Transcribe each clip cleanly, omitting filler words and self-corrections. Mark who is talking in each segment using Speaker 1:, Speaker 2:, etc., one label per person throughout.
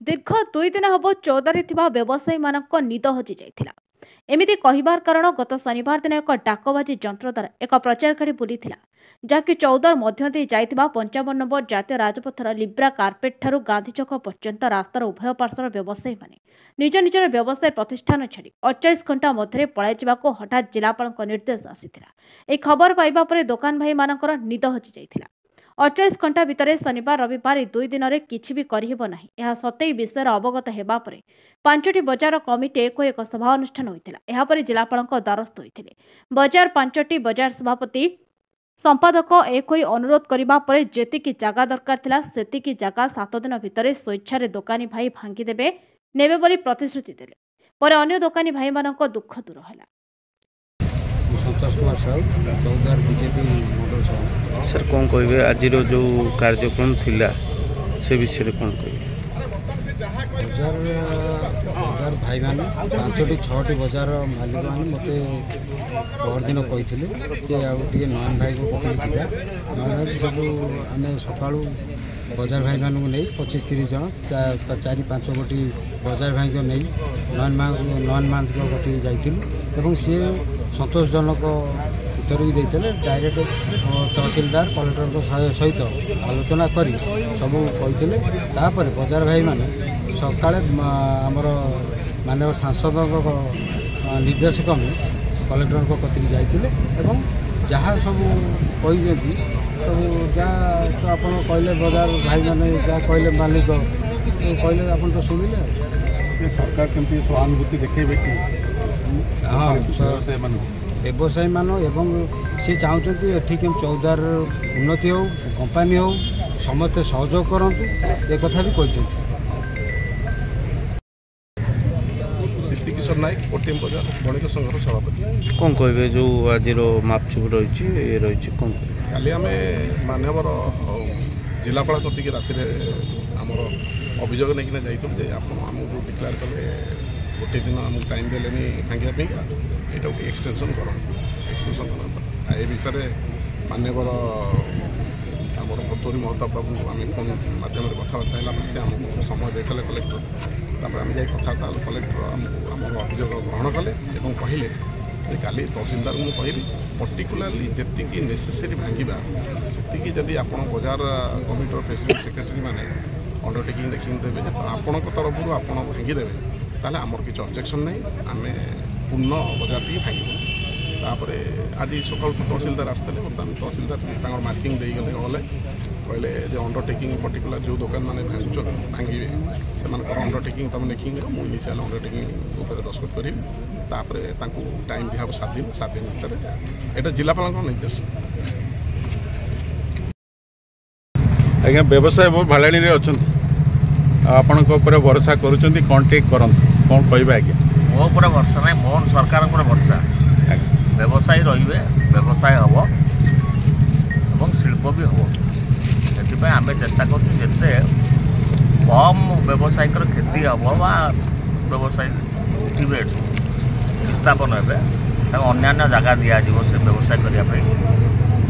Speaker 1: दीर्घ 2 दिन हब चौदारे व्यवसायी मानक निद हजि जाइथिला। एमिति कहिबार कारण गत शनिवार दिन एक डाकबाजी यंत्र द्वारा एक प्रचार गाड़ी बुलीथिला, जहाँकि चौदार मध्य दे जाइथिबा 55 नंबर जातीय राजपथर लिब्रा कार्पेट ठारू गांधी चौक पर्यंत रास्तार उभय पार्श्वर व्यवसायी माने निज निजर व्यवसाय प्रतिष्ठान छाड़ी 48 घंटा मध्य पलाई जावाको हठात जिलापाल निर्देश आसीथिला। ए खबर पाइबा परे दुकान भाई मानकर निद हजि जाइथिला। 48 घंटा भितर शनिवार रविवार 2 दिन में किसी भी करहिब नाही यह सतै विषय अवगत हेबा परे 5टी बजार कमिटी एक सभा अनुष्ठान होइतिला। एहा परे जिलापाल द्वारस्थ होइतिले। बजार 5टी बजार सभापति संपादक एक अनुरोध करबा परे जेतिकी जगह दरकार थिला सेतिकी जगह 7 दिन भितर स्वेच्छा दोकानी भाई भांगी देबे नेबे बोली प्रतिश्रुति देले। पर अन्य दोकानी भाई मानक दुख दूर होला।
Speaker 2: संतोष कुमार साहू चौदार बीजेपी मोटर साहू
Speaker 3: सर कौन कहे आज जो कार्यक्रम थिला से विषय कौन कहे
Speaker 2: बजार बजार भाई मैंने 5टी 6टी बजार मालिक मैंने मत परदिन कही आगे नयन भाई को पकड़ नयन भाई सब आम सका बजार भाई मानू नहीं 25-30 जन 4-5 गोटी बजार भाई को नहीं नयन मान कटी जाइलु सी संतोषजनक उत्तर भी देते डायरेक्ट तहसीलदार कलेक्टर सहित आलोचना कर सब कही बजार भाई मैंने सकाଳେ आमर माननीय सांसद निर्देश क्रमे कलेक्टर कतिक जाइए जहाँ सब कही सब जहाँ तो आप कहले बजार भाई मैंने जहाँ कहले मालिक कहले आप तो शुणिले
Speaker 4: सरकार केमती सहानुभूति देखेबे कि
Speaker 2: हाँ व्यवसायी मान एवं सी चाहते एठी केम चौदार उन्नति हो कंपानी हो समस्ते सहयोग करतु ए कथा भी कहते
Speaker 4: किशोर नायक कोटिम बजार बणिक संघर सभापति
Speaker 3: कौन कहे जो आज मापचुप रही कौन
Speaker 4: काली आम मान्यवर जिलापाल कतिक राति आमर अभियोग नहीं जाइए आमको डिक्लेयर कले गोटे दिन आमको टाइम देले भांगे यहाँ एक्सटेंशन एक्सटेंशन ए विषय मान्यवर आमर कतोरी महताब बाबू आम फोन मध्यम कथबार्ता है से आमको समय देते कलेक्टर आम जा कथबार्ता कलेक्टर आमको आम अभियोग ग्रहण कले और कहले काली तहसीलदार को कहली पर्टिकुलाली जी नेसेसरी भांगा से जदि आप बजार कमिटर प्रेसिडेंट सेक्रेटरी मैंने अंडरटेकिंग देखिए देवे आपण तरफ आप भांगीदेवे ताले आमर किसी ऑब्जेक्शन नहीं आम पूर्ण बजार टी भांगे आज सका तहसीलदार आसते बर्तमान तहसीलदार मार्किंग देगले गले कहले अंडरटेकिंग पर्टिकुलर जो दुकान मैंने भांगुन भांगे से अंडरटेकिंग तुम लिखिंग मुझे इनिशियल अंडरटेकिंग उपर दस्तखत करी टाइम दिया 7 दिन भितर यहाँ जिलापाल निर्देश।
Speaker 5: आज्ञा व्यवसाय बहुत भालाणी अच्छा आपण भरोसा करुँच कौन टेक कौन कह आज्ञा
Speaker 6: मो पर भरोसा ना मोहन सरकार भरोसा व्यवसायी रे व्यवसाय हम और शिल्प भी हम से आम चेष्टा करते कम व्यवसायिक क्षति हम व्यवसायी उठे विस्थापन हे अन्य जगह दिज्व से व्यवसाय करने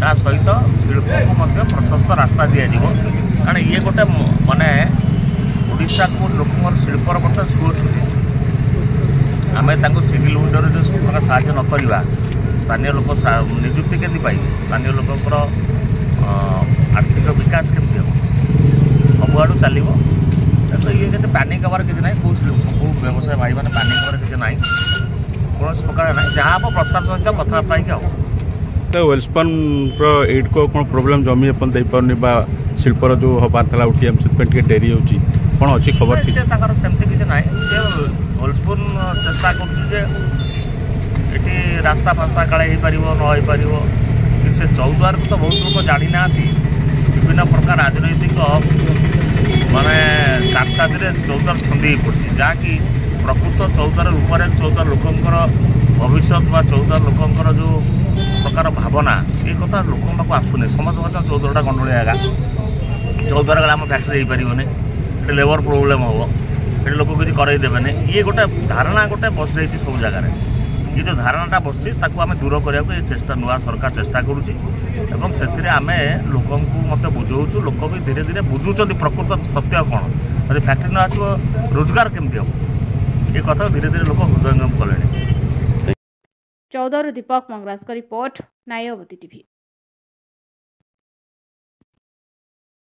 Speaker 6: ता सहित शिल्प को प्रशस्त रास्ता दिज्व कारण ये गोटे माने ओडिशा को लोक शिल्पर बर्तमान सुर छुटी आम सिंगल विंडोर जो साहय न करवा स्थानीय लोक निजुक्ति केमती पाइबे स्थानीय लोकर आर्थिक विकास केमती हम सबुआड़ चलो तो ये कहते पैनिक हबार किसी ना कौ व्यवसाय भाई मैंने पैनिक हबार किसी ना कौन प्रकार ना जहाँ आप प्रशासन सहित कथबार्ता हो
Speaker 5: वेल्सपन एड को कौन प्रोब्लेम जमी अपन दे पारनी शिल्पर जो हबार था उठी से डेरी हो कौन अच्छी खबर
Speaker 6: से सेमती किसी ना सी वेल्सपन चेष्टा कर रास्ता फास्ता काले हो पार न हो से चौद्वार को तो बहुत लोग जानी ना विभिन्न प्रकार राजनैतिक माने कारसादी चौद्वार छंदी पड़ी जहाँकि प्रकृत चौद्वार रूप चौद्वार लोकंर भविष्य चौद्वार लोकंर जो प्रकार भावना ये कथा लोक पाक आसुनी समस्त चौद्वारटा गंडोलिया जगह चौद्वार गले आम फैक्ट्री हो पारे ये लेबर प्रोब्लेम हम ये लोक किसी करदेवे ये गोटे धारणा गोटे बस जाइए सब जगह ये जो धारणाटा बसछि ताकू आमे दूर करिया को चेष्टा नुआ सरकार चेष्टा करूछि एवं सेथिरे आमे लोकन को मते बुझौछु लोक भी धीरे धीरे बुझुचंदी प्रकृत सत्य कोन यदि फैक्ट्री न आसीबो रोजगार केमति हो ये कथा धीरे धीरे लोक हृदयंगम कलेनि।
Speaker 1: चौदर दीपक मंगराज का रिपोर्ट नायवती टीवी।